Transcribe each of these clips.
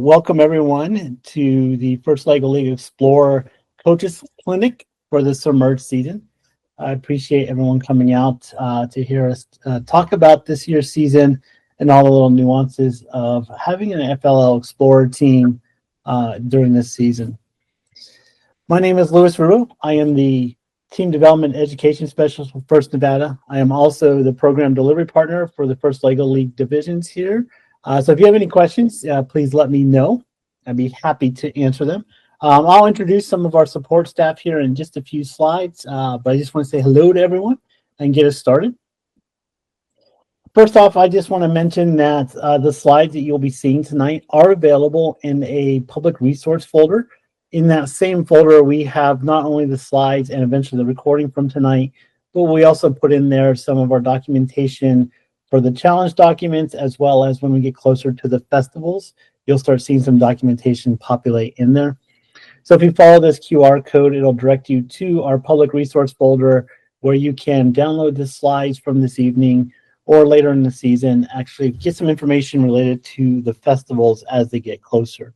welcome everyone to the First LEGO League Explorer Coaches Clinic for the Submerged season. I appreciate everyone coming out to hear us talk about this year's season and all the little nuances of having an FLL Explorer team during this season. My name is Louis Rubio. I am the Team Development Education Specialist for First Nevada. I am also the Program Delivery Partner for the First LEGO League divisions here. So if you have any questions, please let me know. I'd be happy to answer them. I'll introduce some of our support staff here in just a few slides, but I just want to say hello to everyone and get us started. First off, I just want to mention that the slides that you'll be seeing tonight are available in a public resource folder. In that same folder, we have not only the slides and eventually the recording from tonight, but we also put in there some of our documentation for the challenge documents, as well as when we get closer to the festivals, you'll start seeing some documentation populate in there. So if you follow this QR code, it'll direct you to our public resource folder where you can download the slides from this evening or later in the season, actually get some information related to the festivals as they get closer.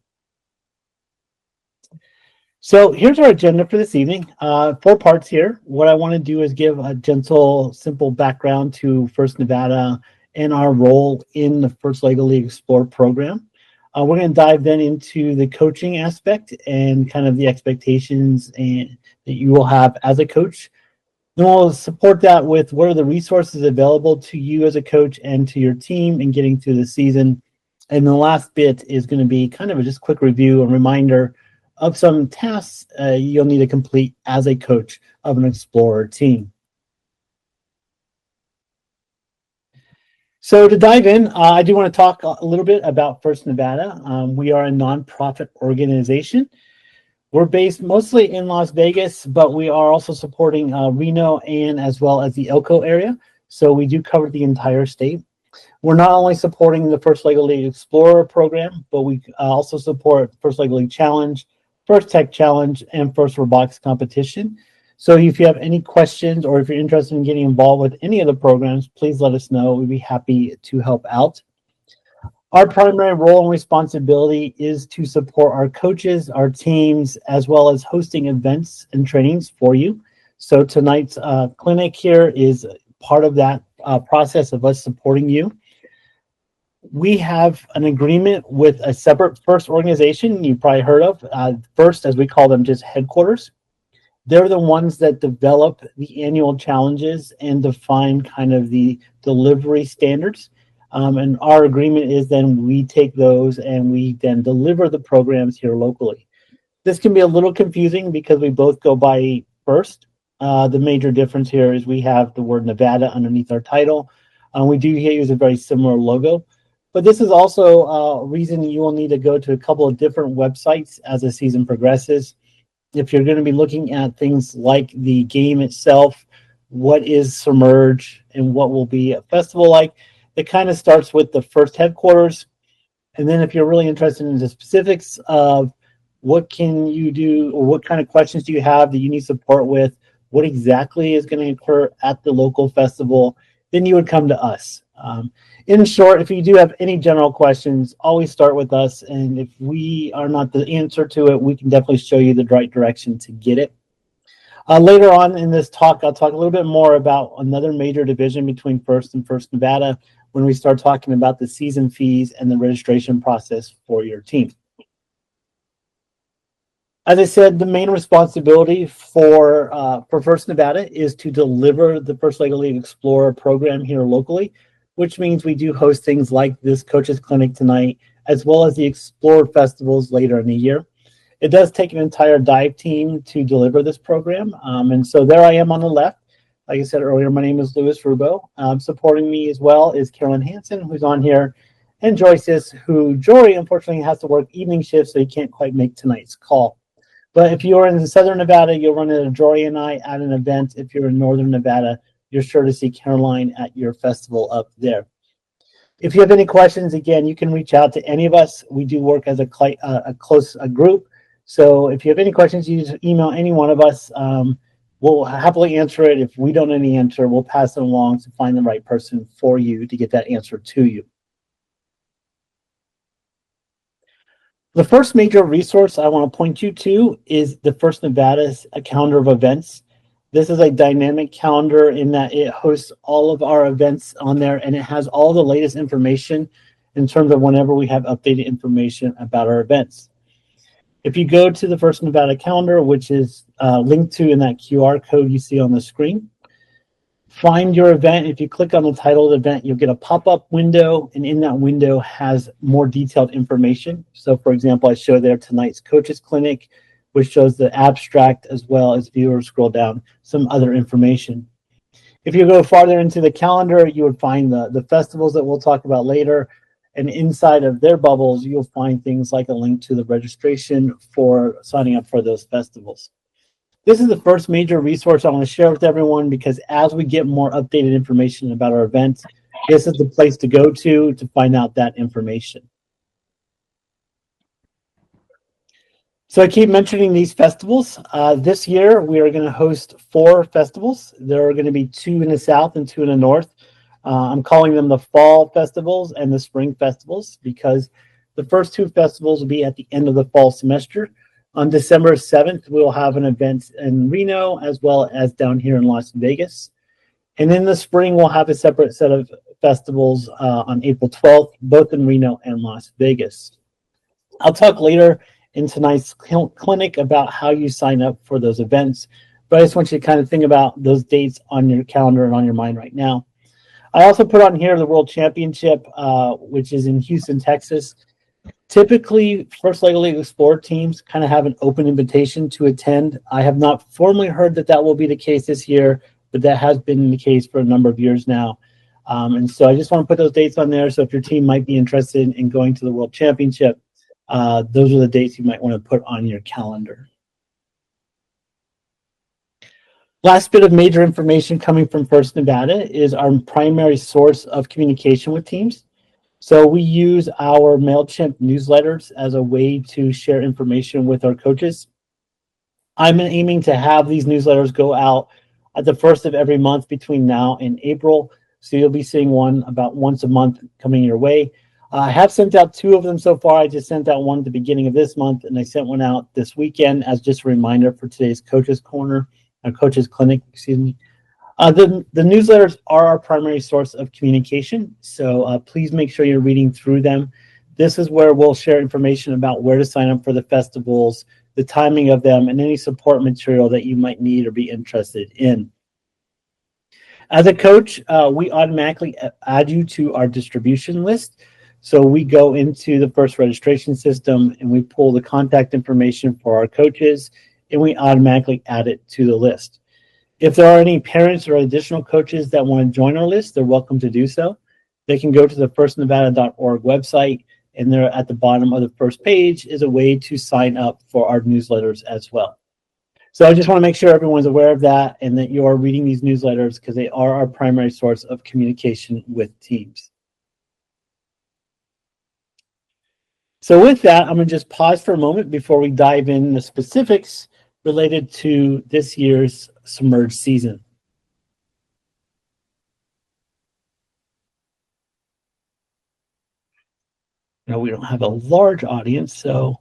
So here's our agenda for this evening. 4 parts here. What I want to do is give a gentle, simple background to First Nevada and our role in the First LEGO League Explorer program. We're going to dive then into the coaching aspect and kind of the expectations that you will have as a coach. Then we'll support that with what are the resources available to you as a coach and to your team in getting through the season. And the last bit is going to be kind of a just quick review and reminder of some tasks you'll need to complete as a coach of an Explorer team. So to dive in, I do want to talk a little bit about First Nevada. We are a nonprofit organization. We're based mostly in Las Vegas, but we are also supporting Reno and as well as the Elko area. So we do cover the entire state. We're not only supporting the First LEGO League Explorer program, but we also support First LEGO League Challenge, First Tech Challenge, and First Robotics Competition. So if you have any questions or if you're interested in getting involved with any of the programs, please let us know. We'd be happy to help out. Our primary role and responsibility is to support our coaches, our teams, as well as hosting events and trainings for you. So tonight's clinic here is part of that process of us supporting you. We have an agreement with a separate FIRST organization you've probably heard of. FIRST, as we call them, just headquarters. They're the ones that develop the annual challenges and define kind of the delivery standards. And our agreement is then we take those and we then deliver the programs here locally. This can be a little confusing because we both go by FIRST. The major difference here is we have the word Nevada underneath our title. We do use a very similar logo. But this is also a reason you will need to go to a couple of different websites as the season progresses. If you're going to be looking at things like the game itself, what is Submerged and what will be a festival like, it kind of starts with the FIRST headquarters. And then if you're really interested in the specifics of what can you do or what kind of questions do you have that you need support with, what exactly is going to occur at the local festival, then you would come to us. In short, if you do have any general questions, always start with us. And if we are not the answer to it, we can definitely show you the right direction to get it. Later on in this talk, I'll talk a little bit more about another major division between FIRST and First Nevada when we start talking about the season fees and the registration process for your team. As I said, the main responsibility for First Nevada is to deliver the First LEGO League Explorer program here locally, which means we do host things like this Coaches Clinic tonight, as well as the Explorer Festivals later in the year. It does take an entire dive team to deliver this program. And so there I am on the left. Like I said earlier, my name is Louis Rubio. Supporting me as well is Carolyn Hansen, who's on here, and Joyce, who Jory unfortunately has to work evening shifts, so he can't quite make tonight's call. But if you're in Southern Nevada, you'll run into Jory and I at an event. If you're in Northern Nevada, you're sure to see Caroline at your festival up there. If you have any questions, again, you can reach out to any of us. We do work as a close group. So if you have any questions, you just email any one of us. We'll happily answer it. If we don't know the answer, we'll pass it along to find the right person for you to get that answer to you. The first major resource I want to point you to is the First Nevada's calendar of events. This is a dynamic calendar in that it hosts all of our events on there, and it has all the latest information in terms of whenever we have updated information about our events. If you go to the First Nevada calendar, which is linked to in that QR code you see on the screen, find your event. If you click on the title of the event, you'll get a pop-up window, and in that window has more detailed information. So for example, I show there tonight's coaches clinic, which shows the abstract, as well as viewers scroll down some other information. If you go farther into the calendar, you would find the festivals that we'll talk about later. And inside of their bubbles, you'll find things like a link to the registration for signing up for those festivals. This is the first major resource I want to share with everyone, because as we get more updated information about our events, this is the place to go to find out that information. So I keep mentioning these festivals. This year, we are going to host 4 festivals. There are going to be 2 in the south and 2 in the north. I'm calling them the fall festivals and the spring festivals, because the first 2 festivals will be at the end of the fall semester. On December 7th, we'll have an event in Reno, as well as down here in Las Vegas. And in the spring, we'll have a separate set of festivals on April 12th, both in Reno and Las Vegas. I'll talk later in tonight's clinic about how you sign up for those events, but I just want you to kind of think about those dates on your calendar and on your mind right now. I also put on here the World Championship, which is in Houston, Texas. Typically, First Lego League Explorer teams kind of have an open invitation to attend. I have not formally heard that that will be the case this year, but that has been the case for a number of years now. And so I just want to put those dates on there. So if your team might be interested in going to the World Championship, those are the dates you might want to put on your calendar. Last bit of major information coming from First Nevada is our primary source of communication with teams. So we use our MailChimp newsletters as a way to share information with our coaches. I'm aiming to have these newsletters go out at the first of every month between now and April. So you'll be seeing one about once a month coming your way. I have sent out 2 of them so far. I just sent out one at the beginning of this month, and I sent one out this weekend as just a reminder for today's Coaches Corner, Coaches Clinic, excuse me. The newsletters are our primary source of communication, so please make sure you're reading through them. This is where we'll share information about where to sign up for the festivals, the timing of them, and any support material that you might need or be interested in. As a coach, we automatically add you to our distribution list. So we go into the first registration system and we pull the contact information for our coaches, and we automatically add it to the list. If there are any parents or additional coaches that want to join our list, they're welcome to do so. They can go to the firstnevada.org website, and there at the bottom of the first page is a way to sign up for our newsletters as well. So I just want to make sure everyone's aware of that and that you are reading these newsletters, because they are our primary source of communication with teams. So with that, I'm going to just pause for a moment before we dive in the specifics related to this year's Submerged season. Now, we don't have a large audience, so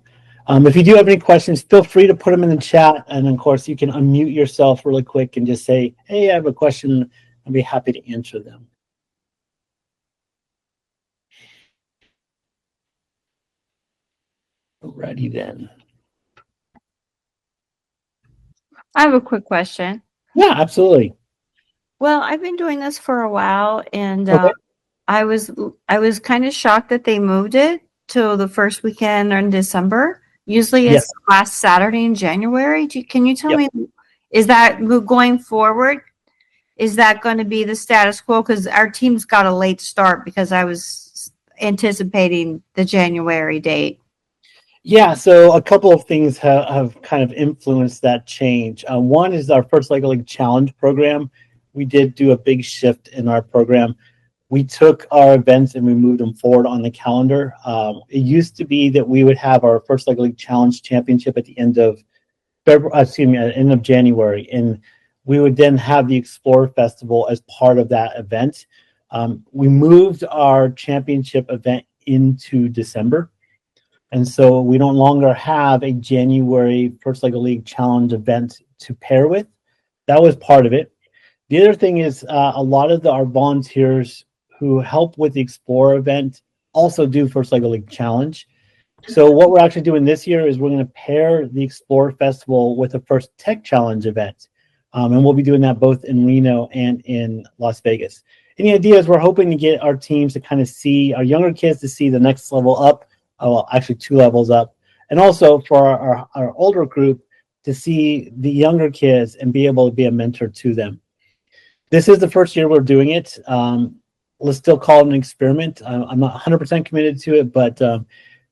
if you do have any questions, feel free to put them in the chat. And of course, you can unmute yourself really quick and just say, hey, I have a question. I'll be happy to answer them. Alrighty then. I have a quick question. Yeah, absolutely. Well, I've been doing this for a while, and Okay. I was kind of shocked that they moved it to the first weekend in December. Usually it's last Saturday in January. Can you tell me, is that going forward? Is that going to be the status quo? Because our team's got a late start because I was anticipating the January date. Yeah, so a couple of things have kind of influenced that change. One is our first Lego League Challenge program. We did do a big shift in our program. We took our events and we moved them forward on the calendar. It used to be that we would have our first Lego League Challenge Championship at the end of end of January, and we would then have the Explorer Festival as part of that event. We moved our championship event into December. And so we no longer have a January First Lego League Challenge event to pair with. That was part of it. The other thing is a lot of our volunteers who help with the Explorer event also do First Lego League Challenge. So what we're actually doing this year is we're going to pair the Explorer Festival with the First Tech Challenge event. And we'll be doing that both in Reno and in Las Vegas. And the idea is we're hoping to get our teams to kind of see, our younger kids to see the next level up, well, actually 2 levels up. And also for our older group to see the younger kids and be able to be a mentor to them. This is the first year we're doing it. Let's still call it an experiment. I'm not 100% committed to it, but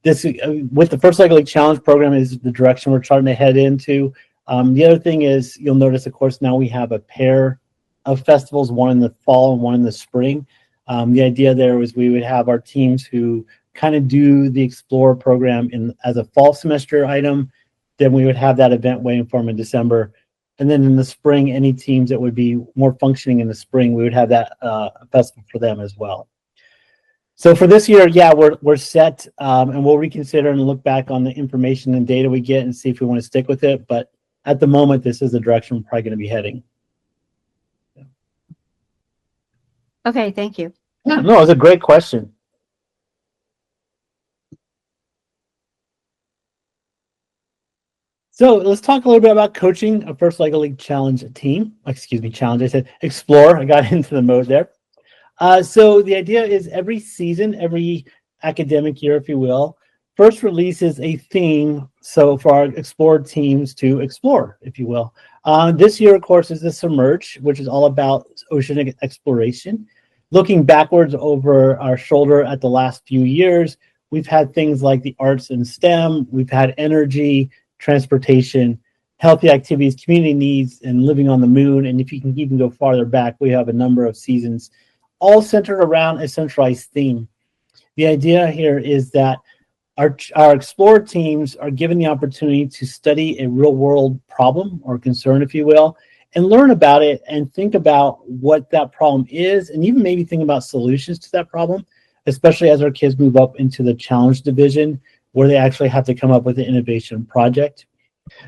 this with the First Lego League Challenge program is the direction we're trying to head into. The other thing is you'll notice, of course, now we have a pair of festivals, one in the fall and one in the spring. The idea there was we would have our teams who kind of do the Explorer program as a fall semester item. Then we would have that event waiting for them in December. And then in the spring, any teams that would be more functioning in the spring, we would have that festival for them as well. So for this year, yeah, we're set, and we'll reconsider and look back on the information and data we get and see if we want to stick with it. But at the moment, this is the direction we're probably going to be heading. Okay, thank you. Yeah, no, it was a great question. So let's talk a little bit about coaching a First Lego League Challenge team. Excuse me, challenge. I said explore. I got into the mode there. So the idea is every season, every academic year, if you will, first releases a theme. So for our Explore teams to explore, if you will. This year, of course, is the Submerged, which is all about oceanic exploration. Looking backwards over our shoulder at the last few years, we've had things like the arts and STEM. We've had energy, transportation, healthy activities, community needs, and living on the moon. And if you can even go farther back, we have a number of seasons all centered around a centralized theme. The idea here is that our Explorer teams are given the opportunity to study a real world problem or concern, if you will, and learn about it and think about what that problem is, and even maybe think about solutions to that problem, especially as our kids move up into the challenge division, where they actually have to come up with an innovation project.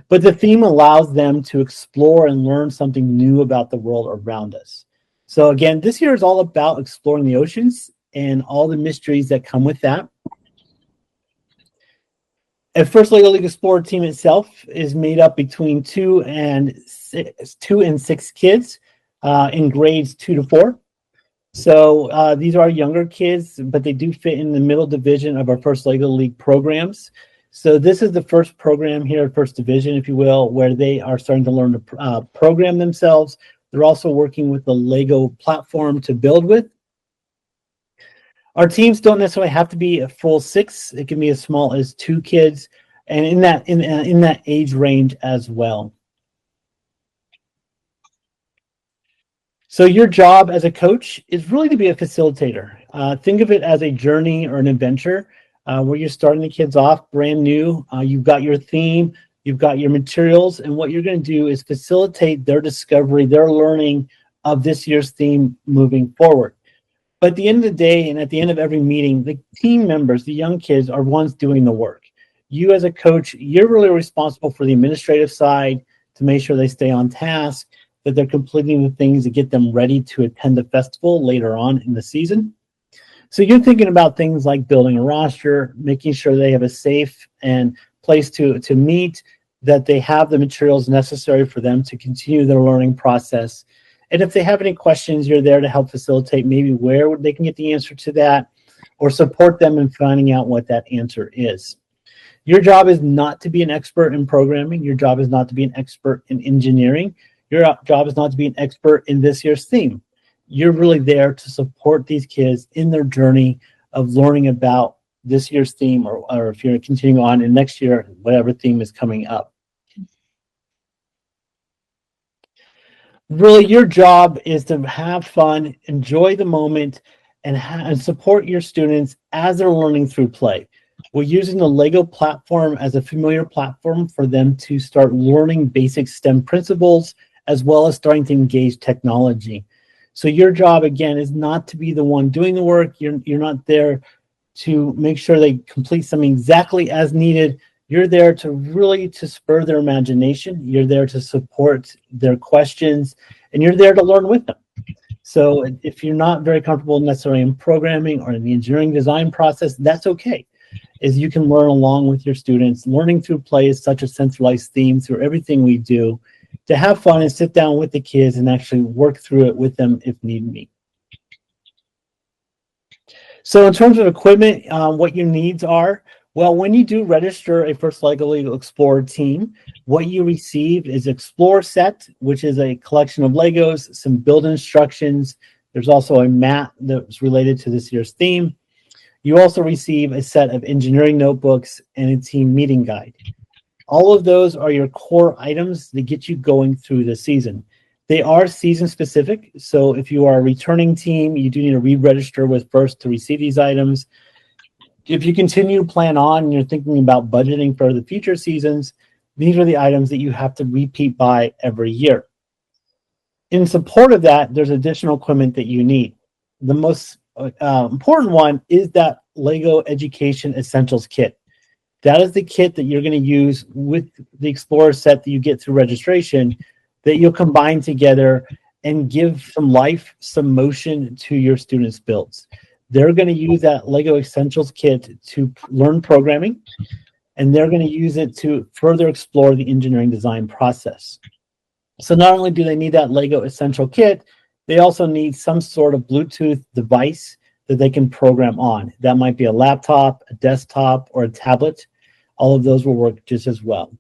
But the theme allows them to explore and learn something new about the world around us. So again, this year is all about exploring the oceans and all the mysteries that come with that. A First Lego League Explorer team itself is made up between 2 and 6 kids in grades 2 to 4. So these are our younger kids, but they do fit in the middle division of our First Lego League programs. So this is the first program here at First Division, if you will, where they are starting to learn to program themselves. They're also working with the Lego platform to build with. Our teams don't necessarily have to be a full 6. It can be as small as 2 kids, and in that age range as well. So your job as a coach is really to be a facilitator. Think of it as a journey or an adventure where you're starting the kids off brand new. You've got your theme, you've got your materials, and what you're going to do is facilitate their discovery, their learning of this year's theme moving forward. But at the end of the day and at the end of every meeting, the team members, the young kids, are ones doing the work. You as a coach, you're really responsible for the administrative side to make sure they stay on task, that they're completing the things to get them ready to attend the festival later on in the season. So you're thinking about things like building a roster, making sure they have a safe and place to meet, that they have the materials necessary for them to continue their learning process. And if they have any questions, you're there to help facilitate maybe where they can get the answer to that or support them in finding out what that answer is. Your job is not to be an expert in programming. Your job is not to be an expert in engineering. Your job is not to be an expert in this year's theme. You're really there to support these kids in their journey of learning about this year's theme, or if you're continuing on in next year, whatever theme is coming up. Really, your job is to have fun, enjoy the moment, and support your students as they're learning through play. We're using the Lego platform as a familiar platform for them to start learning basic STEM principles, as well as starting to engage technology. So your job, again, is not to be the one doing the work. You're not there to make sure they complete something exactly as needed. You're there to spur their imagination. You're there to support their questions, and you're there to learn with them. So if you're not very comfortable necessarily in programming or in the engineering design process, that's okay. Is you can learn along with your students. Learning through play is such a centralized theme through everything we do, to have fun and sit down with the kids and actually work through it with them if need be. So in terms of equipment, what your needs are, well, when you do register a First LEGO Explorer team, what you receive is Explorer Set, which is a collection of Legos, some build instructions. There's also a mat that's related to this year's theme. You also receive a set of engineering notebooks and a team meeting guide. All of those are your core items that get you going through the season. They are season specific, so if you are a returning team, you do need to re-register with First to receive these items. If you continue to plan on and you're thinking about budgeting for the future seasons, these are the items that you have to repeat by every year. In support of that, there's additional equipment that you need. The most important one is that LEGO Education Essentials Kit. That is the kit that you're going to use with the Explorer set that you get through registration, that you'll combine together and give some life, some motion to your students' builds. They're going to use that LEGO Essentials Kit to learn programming, and they're going to use it to further explore the engineering design process. So not only do they need that LEGO Essential Kit, they also need some sort of Bluetooth device that they can program on. That might be a laptop, a desktop, or a tablet. All of those will work just as well.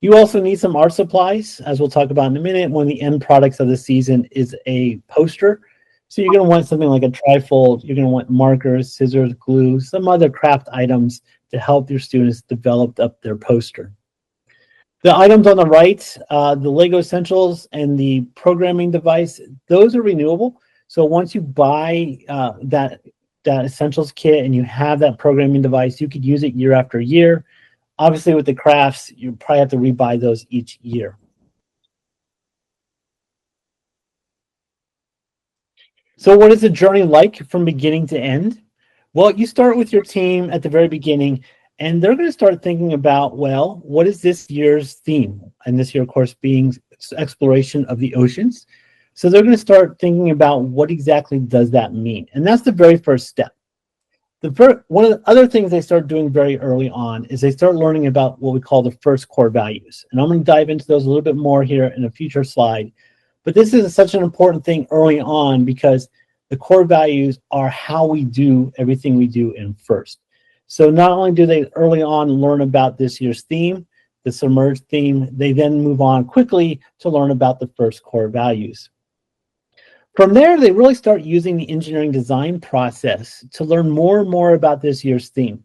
You also need some art supplies, as we'll talk about in a minute. One of the end products of the season is a poster. So you're going to want something like a trifold. You're going to want markers, scissors, glue, some other craft items to help your students develop up their poster. The items on the right, the LEGO Essentials and the programming device, those are renewable. So once you buy that Essentials kit and you have that programming device, you could use it year after year. Obviously, with the crafts, you probably have to rebuy those each year. So what is the journey like from beginning to end? Well, you start with your team at the very beginning, and they're going to start thinking about, well, what is this year's theme? And this year, of course, being exploration of the oceans. So they're going to start thinking about what exactly does that mean? And that's the very first step. One of the other things they start doing very early on is they start learning about what we call the first core values. And I'm going to dive into those a little bit more here in a future slide. But this is such an important thing early on because the core values are how we do everything we do in First. So not only do they early on learn about this year's theme, the Submerged theme, they then move on quickly to learn about the first core values. From there, they really start using the engineering design process to learn more and more about this year's theme.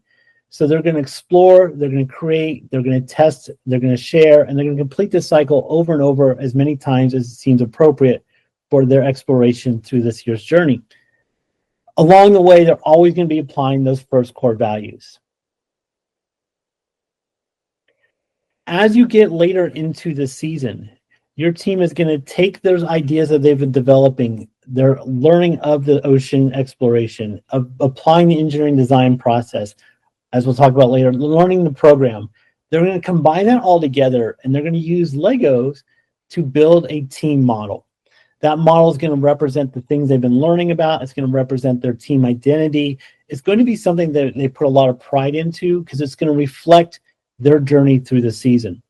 So they're going to explore, they're going to create, they're going to test, they're going to share, and they're going to complete this cycle over and over as many times as it seems appropriate for their exploration through this year's journey. Along the way, they're always going to be applying those first core values. As you get later into the season, your team is going to take those ideas that they've been developing, their learning of the ocean exploration, of applying the engineering design process, as we'll talk about later, learning the program. They're going to combine that all together, and they're going to use Legos to build a team model. That model is going to represent the things they've been learning about. It's going to represent their team identity. It's going to be something that they put a lot of pride into because it's going to reflect their journey through the season.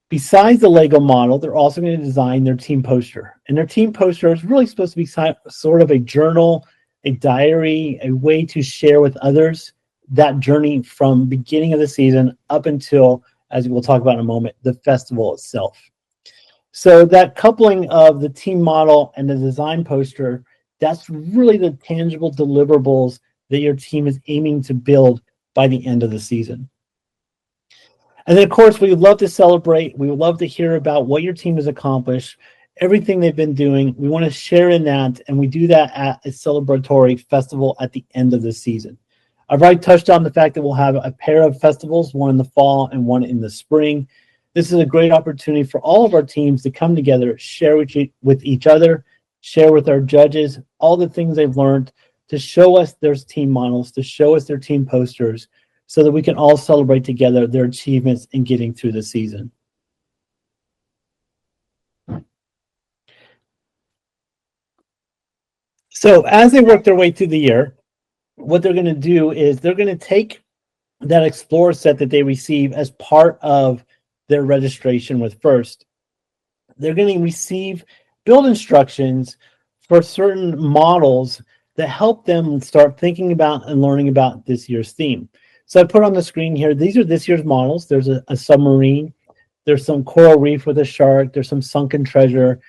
Besides the Lego model, they're also going to design their team poster. And their team poster is really supposed to be sort of a journal, a diary, a way to share with others that journey from beginning of the season up until, as we'll talk about in a moment, the festival itself. So that coupling of the team model and the design poster, that's really the tangible deliverables that your team is aiming to build by the end of the season. And then, of course, we would love to celebrate. We would love to hear about what your team has accomplished, everything they've been doing. We want to share in that, and we do that at a celebratory festival at the end of the season. I've already touched on the fact that we'll have a pair of festivals, one in the fall and one in the spring. This is a great opportunity for all of our teams to come together, share with each other, share with our judges, all the things they've learned to show us their team models, to show us their team posters, so that we can all celebrate together their achievements in getting through the season. So as they work their way through the year, what they're going to do is they're going to take that Explorer set that they receive as part of their registration with FIRST. They're going to receive build instructions for certain models that help them start thinking about and learning about this year's theme. So I put on the screen here, these are this year's models. There's a submarine, there's some coral reef with a shark, there's some sunken treasure,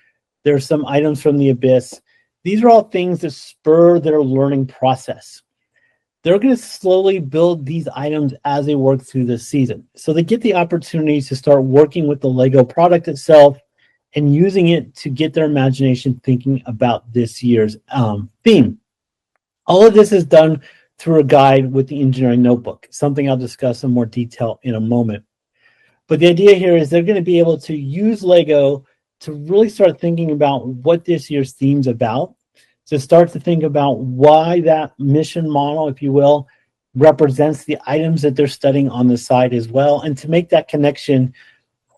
there's some items from the abyss. These are all things that spur their learning process. They're going to slowly build these items as they work through this season. So they get the opportunity to start working with the Lego product itself and using it to get their imagination thinking about this year's theme. All of this is done through a guide with the engineering notebook, something I'll discuss in more detail in a moment. But the idea here is they're going to be able to use Lego to really start thinking about what this year's theme's about, to start to think about why that mission model, if you will, represents the items that they're studying on the side as well, and to make that connection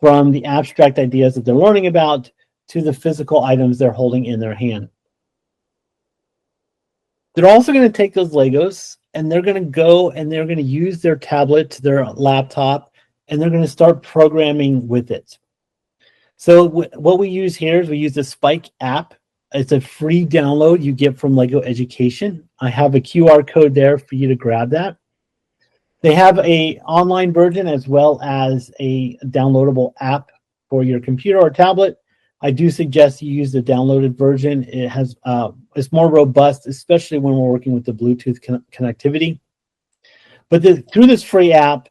from the abstract ideas that they're learning about to the physical items they're holding in their hand. They're also going to take those Legos and they're going to go and they're going to use their tablet, their laptop, and they're going to start programming with it. So what we use here is we use the Spike app. It's a free download you get from Lego Education. I have a QR code there for you to grab that. They have an online version as well as a downloadable app for your computer or tablet. I do suggest you use the downloaded version. It has it's more robust, especially when we're working with the Bluetooth connectivity. But through this free app,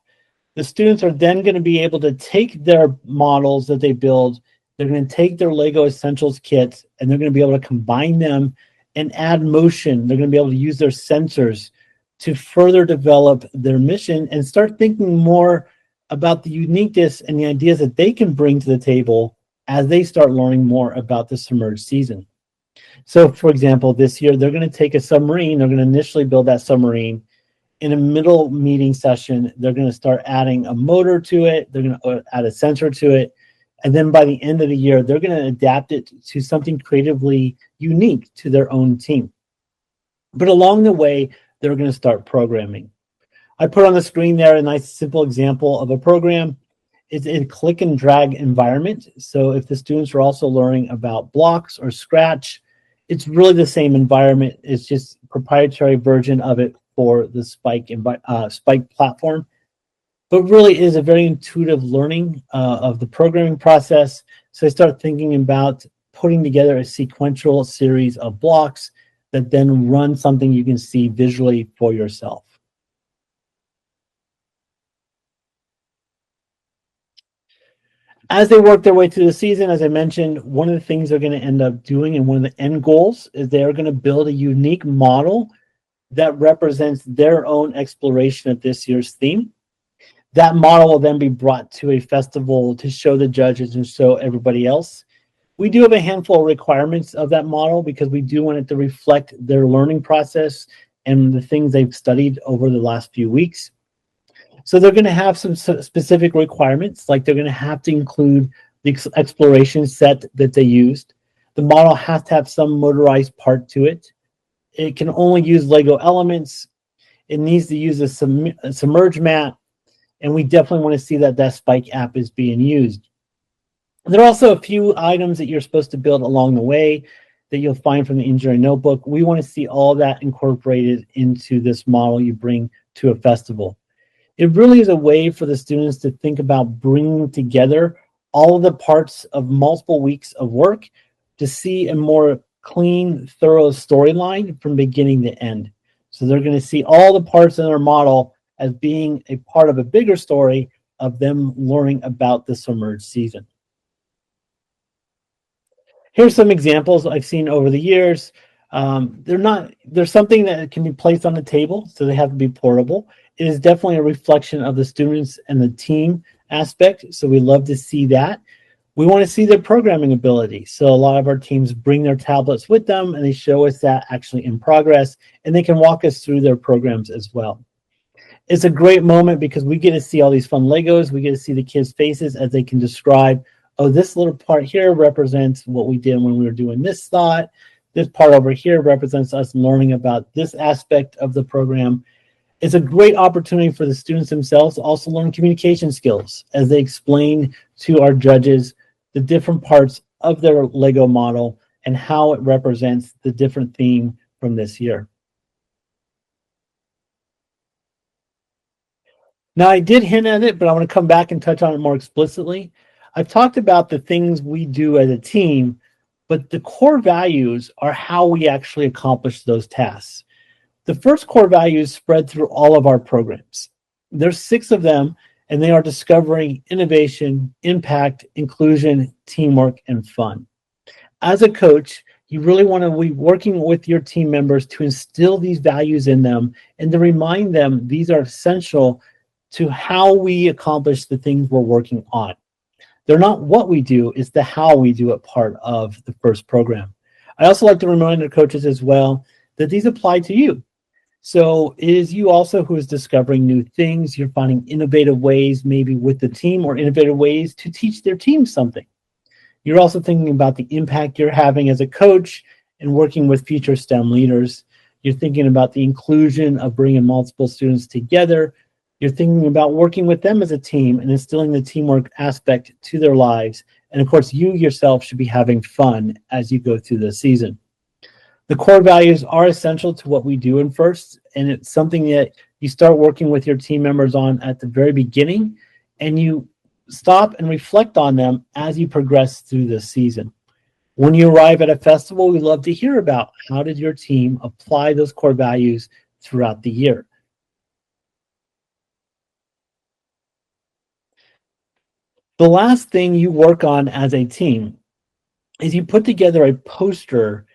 the students are then going to be able to take their models that they build. They're going to take their Lego Essentials kits and they're going to be able to combine them and add motion. They're going to be able to use their sensors to further develop their mission and start thinking more about the uniqueness and the ideas that they can bring to the table as they start learning more about the submerged season. So, for example, this year, they're going to take a submarine. They're going to initially build that submarine. In a middle meeting session, they're going to start adding a motor to it. They're going to add a sensor to it. And then by the end of the year, they're going to adapt it to something creatively unique to their own team. But along the way, they're going to start programming. I put on the screen there a nice simple example of a program. It's a click and drag environment. So if the students are also learning about blocks or Scratch, it's really the same environment. It's just a proprietary version of it for the Spike platform. But really is a very intuitive learning of the programming process. So I start thinking about putting together a sequential series of blocks that then run something you can see visually for yourself. As they work their way through the season, as I mentioned, one of the things they're going to end up doing and one of the end goals is they're going to build a unique model that represents their own exploration of this year's theme. That model will then be brought to a festival to show the judges and show everybody else. We do have a handful of requirements of that model because we do want it to reflect their learning process and the things they've studied over the last few weeks. So they're going to have some specific requirements, like they're going to have to include the exploration set that they used. The model has to have some motorized part to it. It can only use Lego elements. It needs to use a submerged mat. And we definitely want to see that that Spike app is being used. There are also a few items that you're supposed to build along the way that you'll find from the engineering notebook. We want to see all that incorporated into this model you bring to a festival. It really is a way for the students to think about bringing together all of the parts of multiple weeks of work to see a more clean, thorough storyline from beginning to end. So they're going to see all the parts in their model as being a part of a bigger story of them learning about the submerged season. Here's some examples I've seen over the years. There's something that can be placed on the table, so they have to be portable. It is definitely a reflection of the students and the team aspect, so we love to see that. We want to see their programming ability. So a lot of our teams bring their tablets with them and they show us that actually in progress, and they can walk us through their programs as well. It's a great moment because we get to see all these fun Legos. We get to see the kids' faces as they can describe, oh, this little part here represents what we did when we were doing this thought. This part over here represents us learning about this aspect of the program. It's a great opportunity for the students themselves to also learn communication skills as they explain to our judges the different parts of their Lego model and how it represents the different theme from this year. Now, I did hint at it, but I want to come back and touch on it more explicitly. I've talked about the things we do as a team, but the core values are how we actually accomplish those tasks. The first core values spread through all of our programs. There's 6 of them, and they are discovering, innovation, impact, inclusion, teamwork, and fun. As a coach, you really want to be working with your team members to instill these values in them and to remind them these are essential to how we accomplish the things we're working on. They're not what we do, it's the how we do it part of the first program. I also like to remind our coaches as well that these apply to you. So it is you also who is discovering new things. You're finding innovative ways, maybe with the team, or innovative ways to teach their team something. You're also thinking about the impact you're having as a coach and working with future STEM leaders. You're thinking about the inclusion of bringing multiple students together. You're thinking about working with them as a team and instilling the teamwork aspect to their lives. And of course, you yourself should be having fun as you go through the season. The core values are essential to what we do in FIRST, and it's something that you start working with your team members on at the very beginning, and you stop and reflect on them as you progress through the season. When you arrive at a festival, we love to hear about how did your team apply those core values throughout the year. The last thing you work on as a team is you put together a poster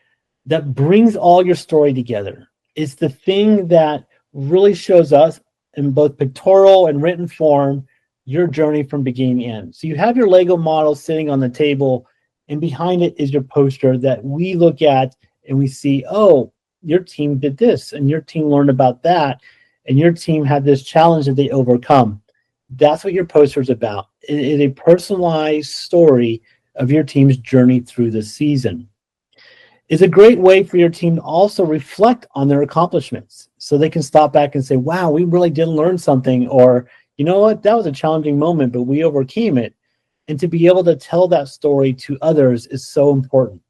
that brings all your story together. It's the thing that really shows us in both pictorial and written form your journey from beginning to end. So you have your Lego model sitting on the table, and behind it is your poster that we look at and we see, oh, your team did this and your team learned about that and your team had this challenge that they overcome. That's what your poster is about. It is a personalized story of your team's journey through the season. It's a great way for your team to also reflect on their accomplishments so they can stop back and say, wow, we really did learn something, or you know what, that was a challenging moment, but we overcame it. And to be able to tell that story to others is so important.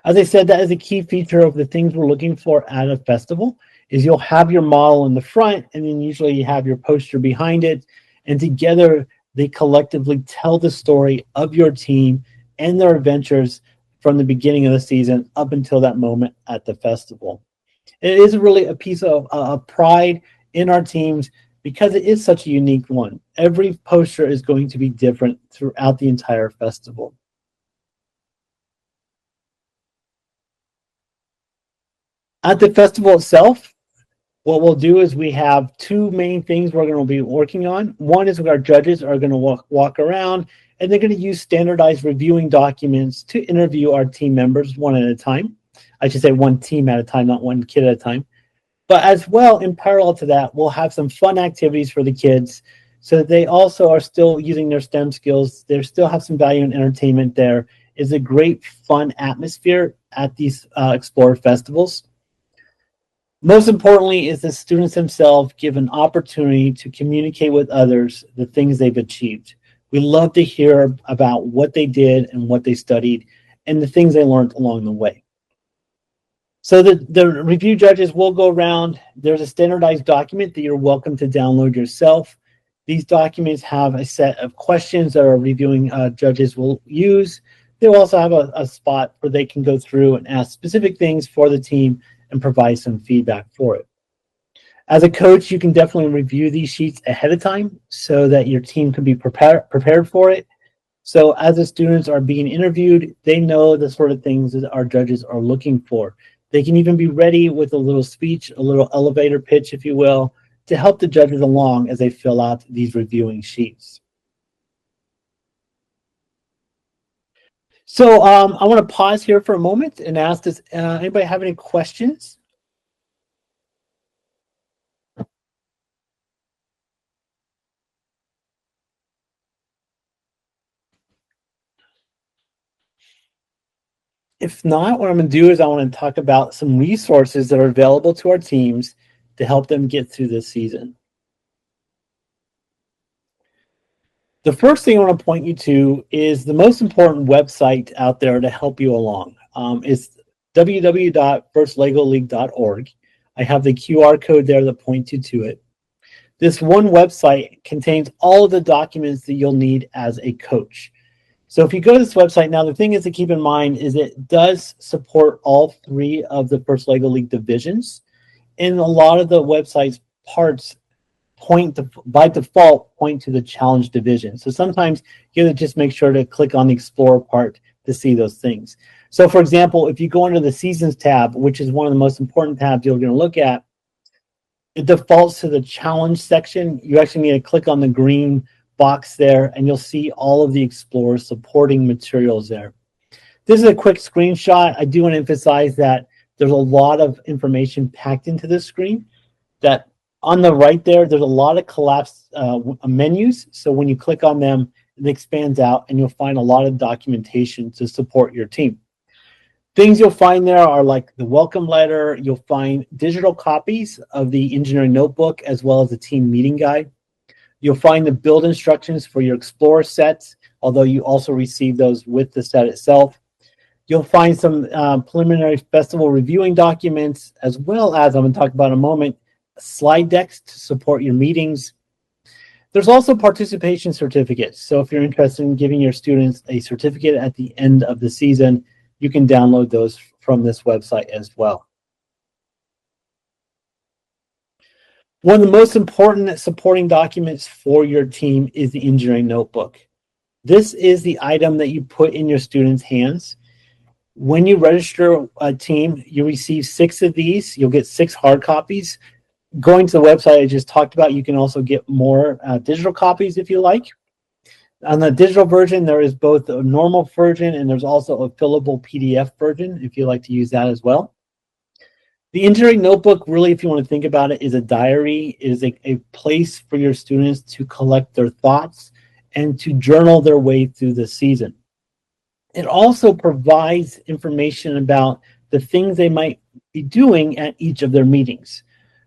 As I said, that is a key feature of the things we're looking for at a festival is you'll have your model in the front, and then usually you have your poster behind it, and together they collectively tell the story of your team and their adventures from the beginning of the season up until that moment at the festival. It is really a piece of pride in our teams because it is such a unique one. Every poster is going to be different throughout the entire festival. At the festival itself, what we'll do is we have 2 main things we're going to be working on. One is our judges are going to walk around, and they're going to use standardized reviewing documents to interview our team members one at a time. I should say one team at a time, not one kid at a time. But as well, in parallel to that, we'll have some fun activities for the kids so that they also are still using their STEM skills. They still have some value in entertainment there. It's a great, fun atmosphere at these Explorer festivals. Most importantly is the students themselves give an opportunity to communicate with others the things they've achieved. We love to hear about what they did and what they studied and the things they learned along the way. So the review judges will go around. There's a standardized document that you're welcome to download yourself. These documents have a set of questions that our reviewing judges will use. They'll also have a spot where they can go through and ask specific things for the team and provide some feedback for it. As a coach, you can definitely review these sheets ahead of time so that your team can be prepared for it. So as the students are being interviewed, they know the sort of things that our judges are looking for. They can even be ready with a little speech, a little elevator pitch, if you will, to help the judges along as they fill out these reviewing sheets. So I want to pause here for a moment and ask, does anybody have any questions? If not, what I'm going to do is I want to talk about some resources that are available to our teams to help them get through this season. The first thing I want to point you to is the most important website out there to help you along. It's www.firstlegoleague.org. I have the QR code there that points you to it. This one website contains all of the documents that you'll need as a coach. So if you go to this website, now the thing is to keep in mind is it does support all three of the First Lego League divisions. And a lot of the website's parts by default point to the challenge division. So sometimes you have to just make sure to click on the explore part to see those things. So for example, if you go under the seasons tab, which is one of the most important tabs you're going to look at, it defaults to the challenge section. You actually need to click on the green box there and you'll see all of the Explorer supporting materials there. This is a quick screenshot. I do want to emphasize that there's a lot of information packed into this screen. That on the right there's a lot of collapsed menus. So when you click on them, it expands out and you'll find a lot of documentation to support your team. Things you'll find there are like the welcome letter. You'll find digital copies of the engineering notebook as well as the team meeting guide. You'll find the build instructions for your Explorer sets, although you also receive those with the set itself. You'll find some preliminary festival reviewing documents, as well as, I'm going to talk about in a moment, slide decks to support your meetings. There's also participation certificates. So if you're interested in giving your students a certificate at the end of the season, you can download those from this website as well. One of the most important supporting documents for your team is the engineering notebook. This is the item that you put in your students' hands. When you register a team, you receive 6 of these. You'll get 6 hard copies. Going to the website I just talked about, you can also get more digital copies if you like. On the digital version, there is both a normal version and there's also a fillable PDF version if you like to use that as well. The engineering notebook, really, if you want to think about it, is a diary, is a place for your students to collect their thoughts and to journal their way through the season. It also provides information about the things they might be doing at each of their meetings.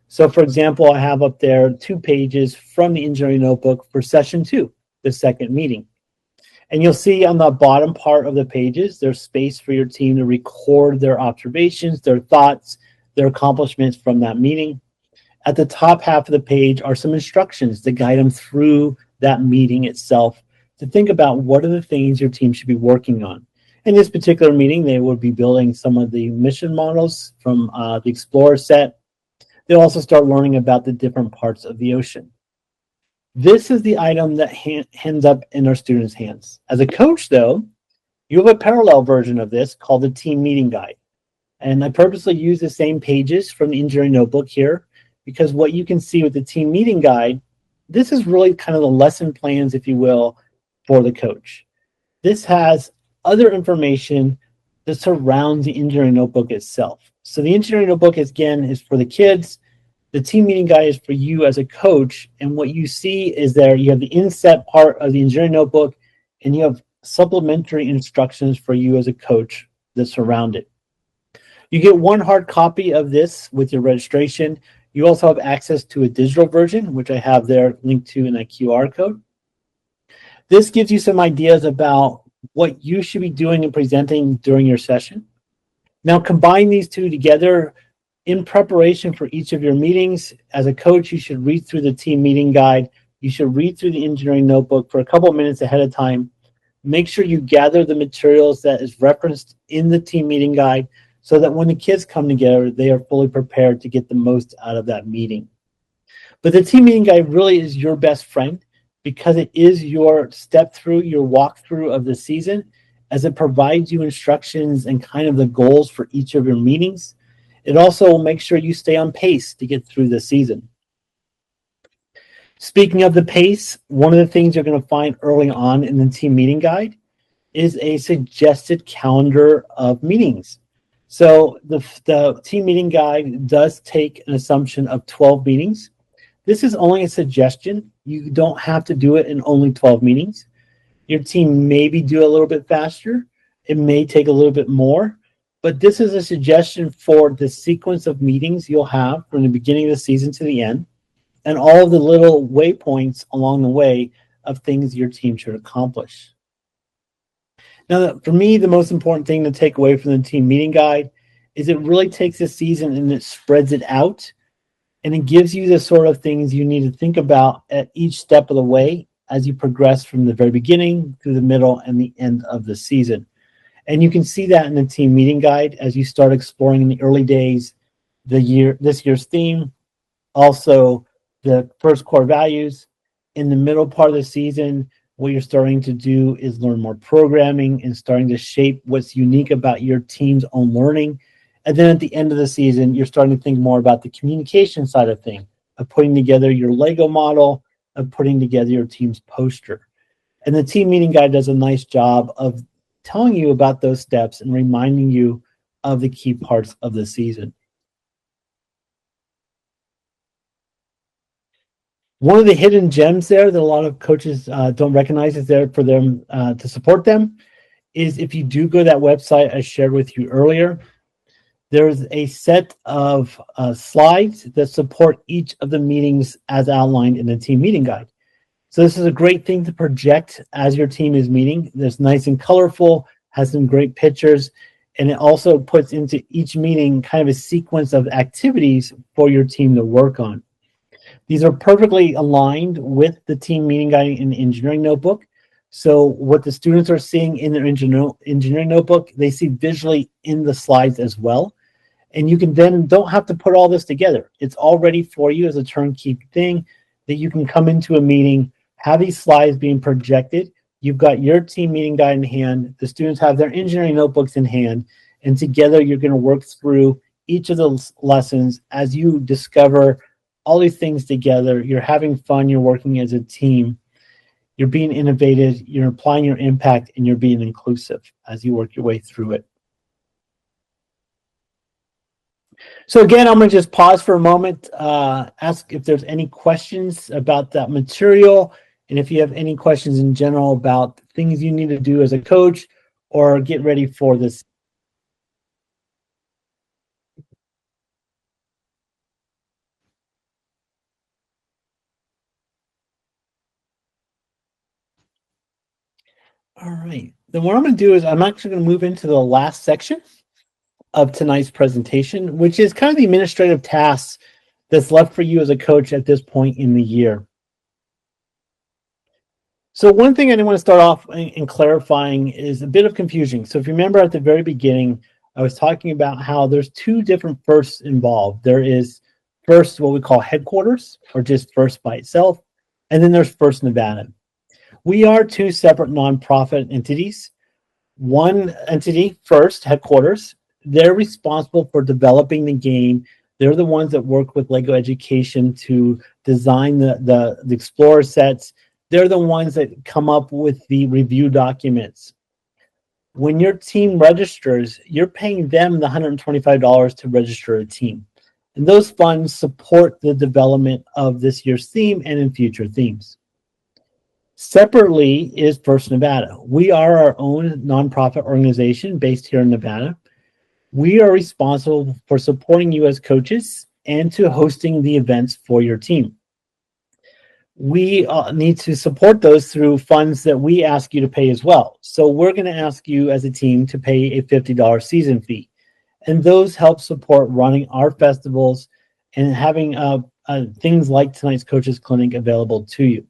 So for example, I have up there 2 pages from the engineering notebook for session 2, the second meeting. And you'll see on the bottom part of the pages, there's space for your team to record their observations, their thoughts, their accomplishments from that meeting. At the top half of the page are some instructions to guide them through that meeting itself to think about what are the things your team should be working on. In this particular meeting, they would be building some of the mission models from the Explorer set. They'll also start learning about the different parts of the ocean. This is the item that ends up in our students' hands. As a coach, though, you have a parallel version of this called the team meeting guide. And I purposely use the same pages from the engineering notebook here because what you can see with the team meeting guide, this is really kind of the lesson plans, if you will, for the coach. This has other information that surrounds the engineering notebook itself. So the engineering notebook, again, is for the kids. The team meeting guide is for you as a coach. And what you see is there you have the inset part of the engineering notebook, and you have supplementary instructions for you as a coach that surround it. You get 1 hard copy of this with your registration. You also have access to a digital version, which I have there linked to in that QR code. This gives you some ideas about what you should be doing and presenting during your session. Now combine these 2 together in preparation for each of your meetings. As a coach, you should read through the team meeting guide. You should read through the engineering notebook for a couple of minutes ahead of time. Make sure you gather the materials that is referenced in the team meeting guide so that when the kids come together, they are fully prepared to get the most out of that meeting. But the team meeting guide really is your best friend because it is your step through, your walkthrough of the season, as it provides you instructions and kind of the goals for each of your meetings. It also will make sure you stay on pace to get through the season. Speaking of the pace, one of the things you're going to find early on in the team meeting guide is a suggested calendar of meetings. So the team meeting guide does take an assumption of 12 meetings. This is only a suggestion. You don't have to do it in only 12 meetings. Your team maybe do a little bit faster. It may take a little bit more, but this is a suggestion for the sequence of meetings you'll have from the beginning of the season to the end, and all of the little waypoints along the way of things your team should accomplish. Now, for me, the most important thing to take away from the team meeting guide is it really takes the season and it spreads it out, and it gives you the sort of things you need to think about at each step of the way as you progress from the very beginning through the middle and the end of the season. And you can see that in the team meeting guide as you start exploring in the early days this year's theme, also the first core values. In the middle part of the season, what you're starting to do is learn more programming and starting to shape what's unique about your team's own learning. And then at the end of the season, you're starting to think more about the communication side of things, of putting together your Lego model, of putting together your team's poster. And the team meeting guide does a nice job of telling you about those steps and reminding you of the key parts of the season. One of the hidden gems there that a lot of coaches don't recognize is there for them to support them is if you do go to that website I shared with you earlier, there's a set of slides that support each of the meetings as outlined in the team meeting guide. So this is a great thing to project as your team is meeting. It's nice and colorful, has some great pictures, and it also puts into each meeting kind of a sequence of activities for your team to work on. These are perfectly aligned with the team meeting guide in the engineering notebook. So what the students are seeing in their engineering notebook, they see visually in the slides as well. And you can then don't have to put all this together. It's all ready for you as a turnkey thing that you can come into a meeting, have these slides being projected. You've got your team meeting guide in hand. The students have their engineering notebooks in hand. And together you're going to work through each of the lessons as you discover all these things together. You're having fun. You're working as a team. You're being innovative. You're applying your impact, and you're being inclusive as you work your way through it. So again, I'm going to just pause for a moment, ask if there's any questions about that material, and if you have any questions in general about things you need to do as a coach or get ready for this. All right. Then what I'm going to do is I'm actually going to move into the last section of tonight's presentation, which is kind of the administrative tasks that's left for you as a coach at this point in the year. So one thing I want to start off in clarifying is a bit of confusion. So if you remember at the very beginning, I was talking about how there's two different firsts involved. There is first what we call headquarters, or just First by itself, and then there's First Nevada. We are two separate nonprofit entities. One entity, First, headquarters, they're responsible for developing the game. They're the ones that work with Lego Education to design the Explorer sets. They're the ones that come up with the review documents. When your team registers, you're paying them the $125 to register a team. And those funds support the development of this year's theme and in future themes. Separately is First Nevada. We are our own nonprofit organization based here in Nevada. We are responsible for supporting you as coaches and to hosting the events for your team. We need to support those through funds that we ask you to pay as well. So we're going to ask you as a team to pay a $50 season fee. And those help support running our festivals and having things like tonight's Coaches Clinic available to you.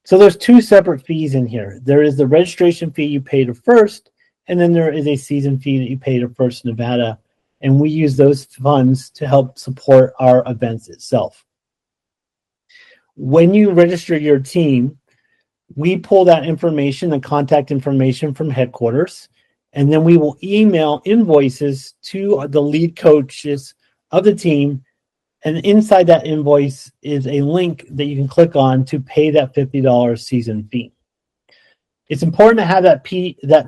So there's two separate fees in here. There is the registration fee you pay to First, and then there is a season fee that you pay to First Nevada. And we use those funds to help support our events itself. When you register your team, we pull that information, the contact information from headquarters, and then we will email invoices to the lead coaches of the team. And inside that invoice is a link that you can click on to pay that $50 season fee. It's important to have that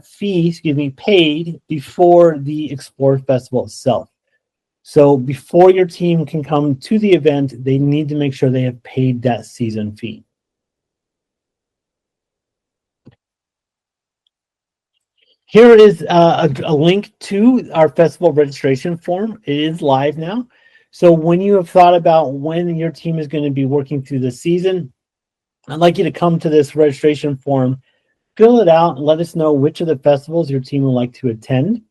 fee paid before the Explore Festival itself. So before your team can come to the event, they need to make sure they have paid that season fee. Here is a link to our festival registration form. It is live now. So when you have thought about when your team is going to be working through the season, I'd like you to come to this registration form, fill it out, and let us know which of the festivals your team would like to attend.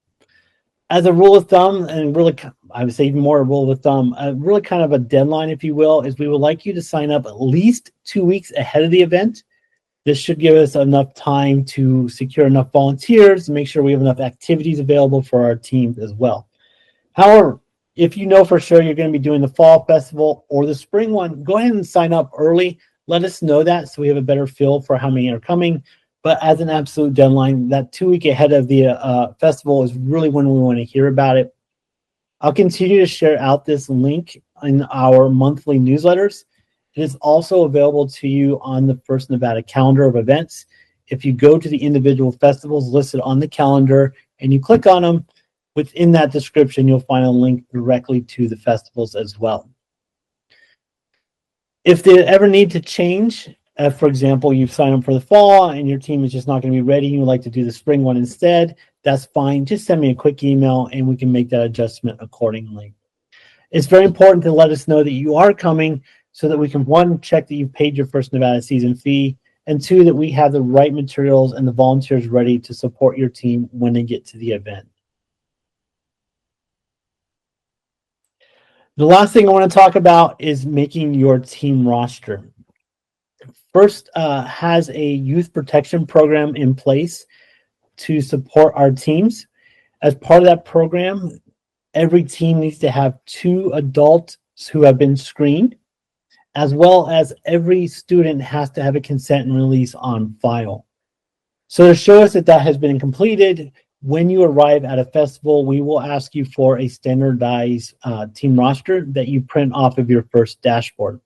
As a rule of thumb, and really, I would say even more a rule of thumb, really kind of a deadline, if you will, is we would like you to sign up at least 2 weeks ahead of the event. This should give us enough time to secure enough volunteers to make sure we have enough activities available for our teams as well. However, if you know for sure you're going to be doing the fall festival or the spring one, go ahead and sign up early. Let us know that so we have a better feel for how many are coming. But as an absolute deadline, that 2 week ahead of the festival is really when we want to hear about it. I'll continue to share out this link in our monthly newsletters. It is also available to you on the First Nevada calendar of events. If you go to the individual festivals listed on the calendar and you click on them, within that description, you'll find a link directly to the festivals as well. If they ever need to change, for example, you've signed up for the fall and your team is just not going to be ready, you would like to do the spring one instead, that's fine. Just send me a quick email and we can make that adjustment accordingly. It's very important to let us know that you are coming so that we can, one, check that you've paid your First Nevada season fee, and two, that we have the right materials and the volunteers ready to support your team when they get to the event. The last thing I want to talk about is making your team roster. First has a youth protection program in place to support our teams. As part of that program, every team needs to have 2 adults who have been screened, as well as every student has to have a consent and release on file. So to show us that that has been completed, when you arrive at a festival, we will ask you for a standardized team roster that you print off of your first dashboard.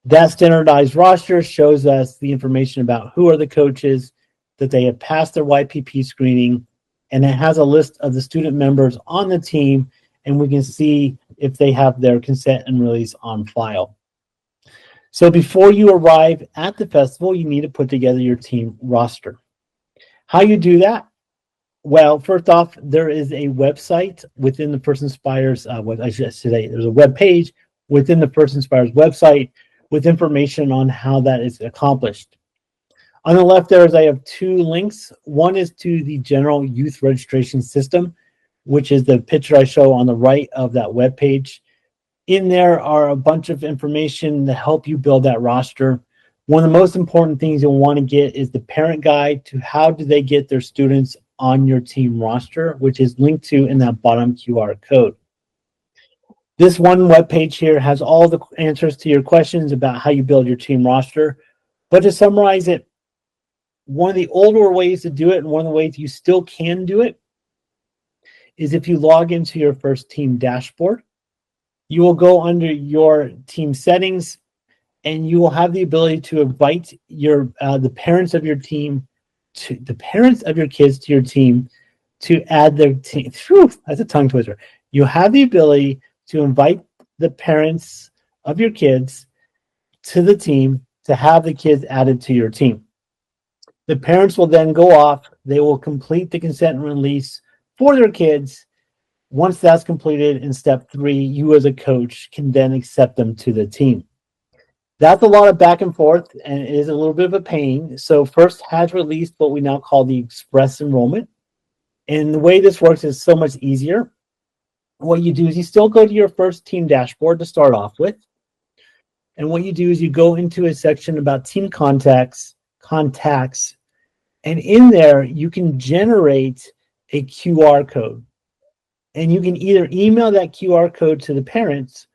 That standardized roster shows us the information about who are the coaches, that they have passed their YPP screening, and it has a list of the student members on the team, and we can see if they have their consent and release on file. So before you arrive at the festival, you need to put together your team roster. How you do that? Well, first off, there is a website within the First Inspires, I should say, there's a web page within the First Inspires website with information on how that is accomplished. On the left there is I have 2 links. One is to the general youth registration system, which is the picture I show on the right of that web page. In there are a bunch of information to help you build that roster. One of the most important things you'll want to get is the parent guide to how do they get their students on your team roster, which is linked to in that bottom QR code. This one web page here has all the answers to your questions about how you build your team roster. But to summarize it, one of the older ways to do it, and one of the ways you still can do it, is if you log into your first team dashboard, you will go under your team settings, and you will have the ability to invite your the parents of your team to the parents of your kids to your team to add their team. Whew, that's a tongue twister. You have the ability to invite the parents of your kids to the team to have the kids added to your team. The parents will then go off. They will complete the consent and release for their kids. Once that's completed in step 3, you as a coach can then accept them to the team. That's a lot of back and forth, and it is a little bit of a pain. So First has released what we now call the express enrollment. And the way this works is so much easier. What you do is you still go to your first team dashboard to start off with. And what you do is you go into a section about team contacts, and in there you can generate a QR code. And you can either email that QR code to the parents,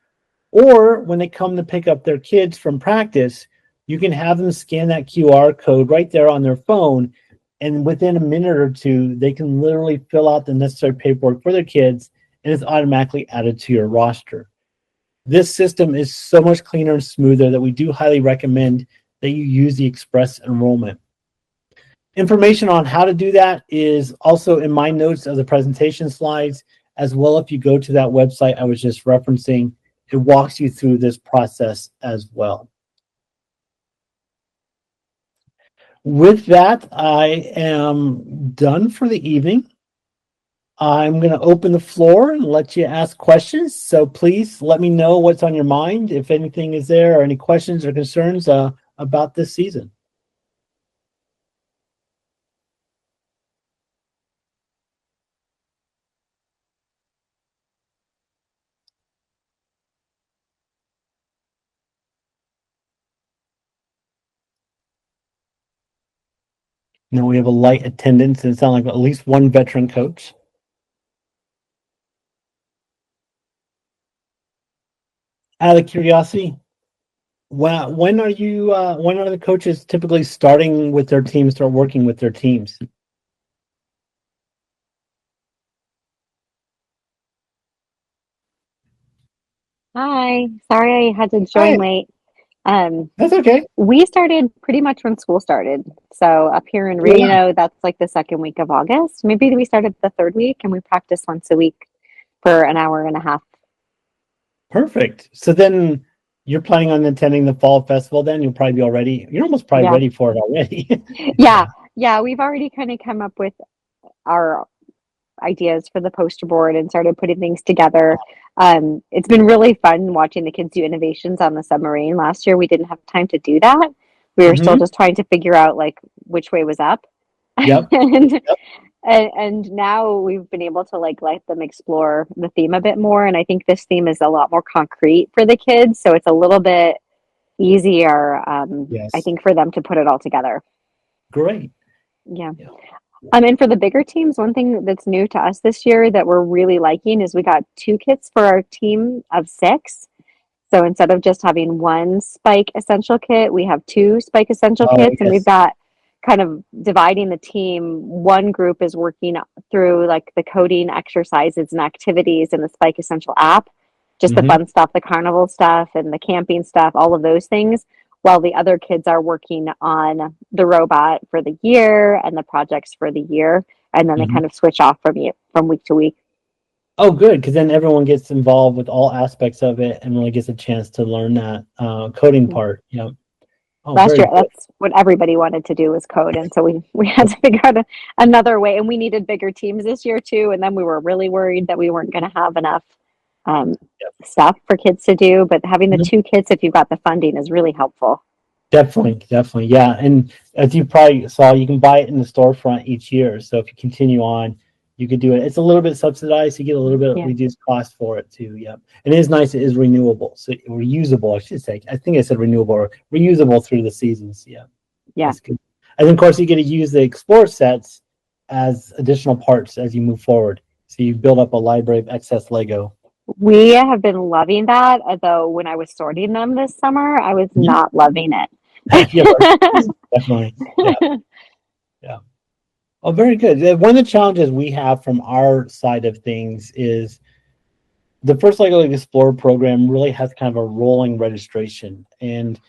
or when they come to pick up their kids from practice, you can have them scan that QR code right there on their phone, and within a minute or 2, they can literally fill out the necessary paperwork for their kids, and it's automatically added to your roster. This system is so much cleaner and smoother that we do highly recommend that you use the express enrollment. Information on how to do that is also in my notes of the presentation slides, as well. If you go to that website I was just referencing, it walks you through this process as well. With that, I am done for the evening. I'm going to open the floor and let you ask questions. So please let me know what's on your mind, if anything is there, or any questions or concerns about this season. You know, we have a light attendance, and it sounds like at least one veteran coach. Out of curiosity, when are you? When are the coaches typically starting with their teams, start working with their teams? Hi, sorry I had to Hi, join late. that's okay. We started pretty much when school started. So up here in Yeah, Reno, that's like the second week of August. Maybe we started the third week and we practice once a week for an hour and a half. perfect. So then you're planning on attending the fall festival. Then you'll probably be already. You're almost probably Yeah. ready for it already. Yeah. Yeah. We've already kind of come up with our ideas for the poster board and started putting things together. It's been really fun watching the kids do innovations on the submarine. Last year, we didn't have time to do that. We were still Mm-hmm. just trying to figure out like which way was up. Yep. and, Yep. and now we've been able to like let them explore the theme a bit more. And I think this theme is a lot more concrete for the kids. So it's a little bit easier, I Yes. think, for them to put it all together. Great. Yeah. Yeah. And for the bigger teams, one thing that's new to us this year that we're really liking is we got 2 kits for our team of 6. So instead of just having one spike essential kit, we have 2 spike essential Oh kits, and we've yes. got kind of dividing the team. One group is working through like the coding exercises and activities in the Spike Essential app, just the Mm-hmm. fun stuff, the carnival stuff and the camping stuff, all of those things, while the other kids are working on the robot for the year and the projects for the year. And then they Mm-hmm. kind of switch off from week to week. Oh, good, because then everyone gets involved with all aspects of it and really gets a chance to learn that coding part. Yeah. Oh, Last very year, good. that's what everybody wanted to do was code, and so we had to figure out another way. And we needed bigger teams this year too. And then we were really worried that we weren't going to have enough um, Yep. stuff for kids to do. But having the Mhm. 2 kits, if you've got the funding, is really helpful. Definitely, yeah. And as you probably saw, you can buy it in the storefront each year. So if you continue on, you could do it. It's a little bit subsidized. You get a little bit Yeah, reduced cost for it too. Yeah, and it is nice. It is renewable, so reusable. I should say. I think I said renewable or reusable through the seasons. Yeah, yeah. that's good. And then, of course, you get to use the Explorer sets as additional parts as you move forward. So you build up a library of excess Lego. We have been loving that. Although when I was sorting them this summer, I was Mhm. not loving it. Yeah, definitely. Yeah, yeah. Oh, very good. One of the challenges we have from our side of things is the first Lego Explorer program really has kind of a rolling registration, and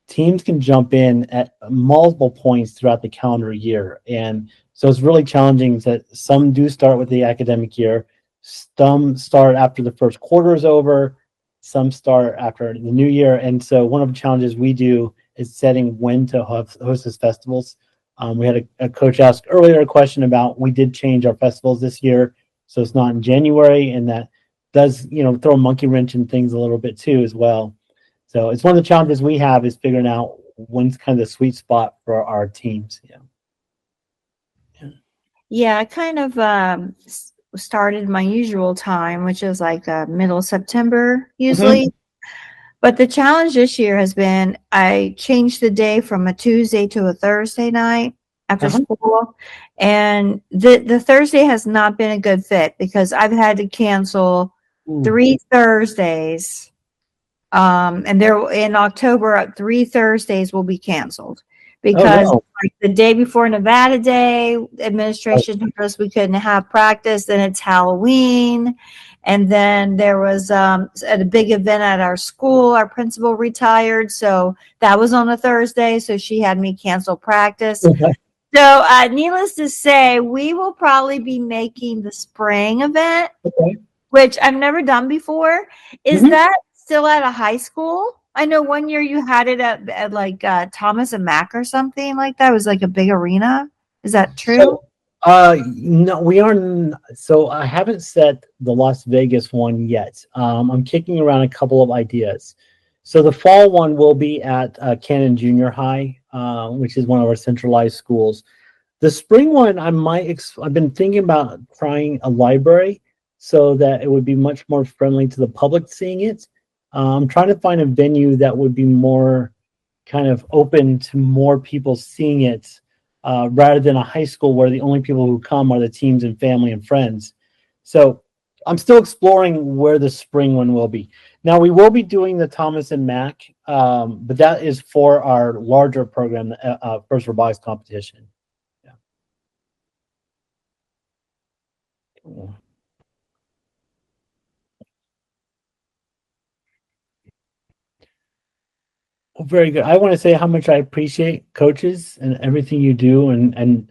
teams can jump in at multiple points throughout the calendar year. And so it's really challenging that some do start with the academic year, some start after the first quarter is over, some start after the new year. And so one of the challenges we do is setting when to host these festivals. We had a coach ask earlier a question about, we did change our festivals this year, so it's not in January, and that does, throw a monkey wrench in things a little bit too as well. So it's one of the challenges we have, is figuring out when's kind of the sweet spot for our teams. Yeah, I kind of started my usual time, which is like middle of September usually. Mhm. But the challenge this year has been I changed the day from a Tuesday to a Thursday night after Uh-huh. school. And the Thursday has not been a good fit because I've had to cancel Ooh. 3 Thursdays. And there in October, 3 Thursdays will be canceled Oh because no. like the day before Nevada Day, Oh, administration told us we couldn't have practice. Then it's Halloween. And then there was at a big event at our school, our principal retired. So that was on a Thursday. So she had me cancel practice. okay. So, needless to say, we will probably be making the spring event, Okay. which I've never done before. Is Mhm. that still at a high school? I know one year you had it at like Thomas and Mack or something like that. It was like a big arena. Is that true? So, no, we are. So I haven't set the Las Vegas one yet. I'm kicking around a couple of ideas. So the fall one will be at Cannon Junior High, which is one of our centralized schools. The spring one, I've been thinking about trying a library so that it would be much more friendly to the public seeing it. I'm trying to find a venue that would be more kind of open to more people seeing it, rather than a high school where the only people who come are the teams and family and friends. So I'm still exploring where the spring one will be. Now we will be doing the Thomas and Mack, but that is for our larger program, the First Robotics competition. Yeah. Cool. Well, very good. I want to say how much I appreciate coaches and everything you do, and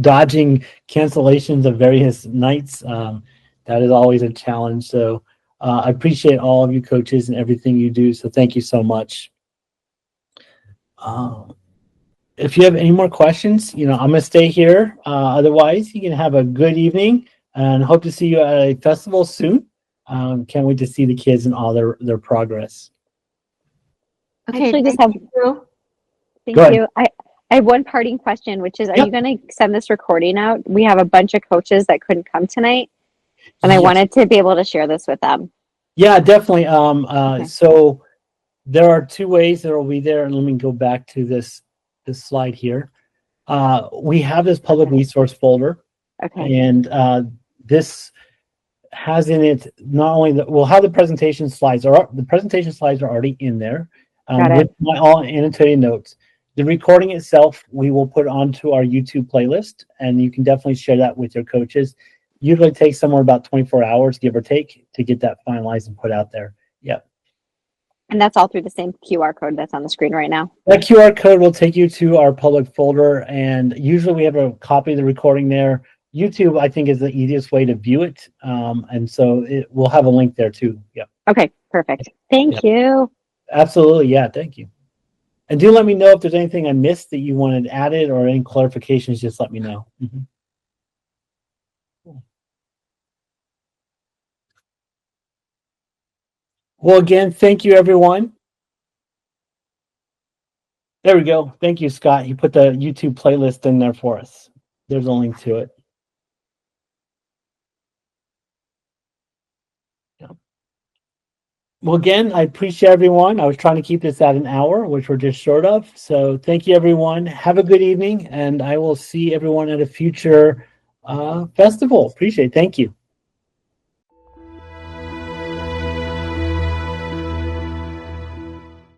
dodging cancellations of various nights. That is always a challenge. So I appreciate all of you coaches and everything you do. So thank you so much. Uh, if you have any more questions, I'm going to stay here. Otherwise, you can have a good evening and hope to see you at a festival soon. Can't wait to see the kids and all their progress. I actually just have thank Go ahead. you. I have one parting question, which is, are Yep. you going to send this recording out? We have a bunch of coaches that couldn't come tonight, and I Yes. wanted to be able to share this with them. Yeah, definitely. Okay. So there are two ways that will be there, and let me go back to this slide here. We have this public resource folder, Okay. and this has in it not only how the presentation slides are. The presentation slides are already in there, Got it. with my all annotated notes. The recording itself, we will put onto our YouTube playlist, and you can definitely share that with your coaches. Usually takes somewhere about 24 hours, give or take, to get that finalized and put out there. Yeah. And that's all through the same QR code that's on the screen right now. That QR code will take you to our public folder, and usually we have a copy of the recording there. YouTube, I think, is the easiest way to view it, and so we'll have a link there too. Yeah. Okay, perfect. Thank you. Absolutely. Yeah. Thank you. And do let me know if there's anything I missed that you wanted added or any clarifications. Just let me know. Mm-hmm. Cool. Well, again, thank you, everyone. There we go. Thank you, Scott. You put the YouTube playlist in there for us. There's a link to it. Yeah. Well, again, I appreciate everyone. I was trying to keep this at an hour, which we're just short of. So thank you, everyone. Have a good evening, and I will see everyone at a future festival. Appreciate it. Thank you.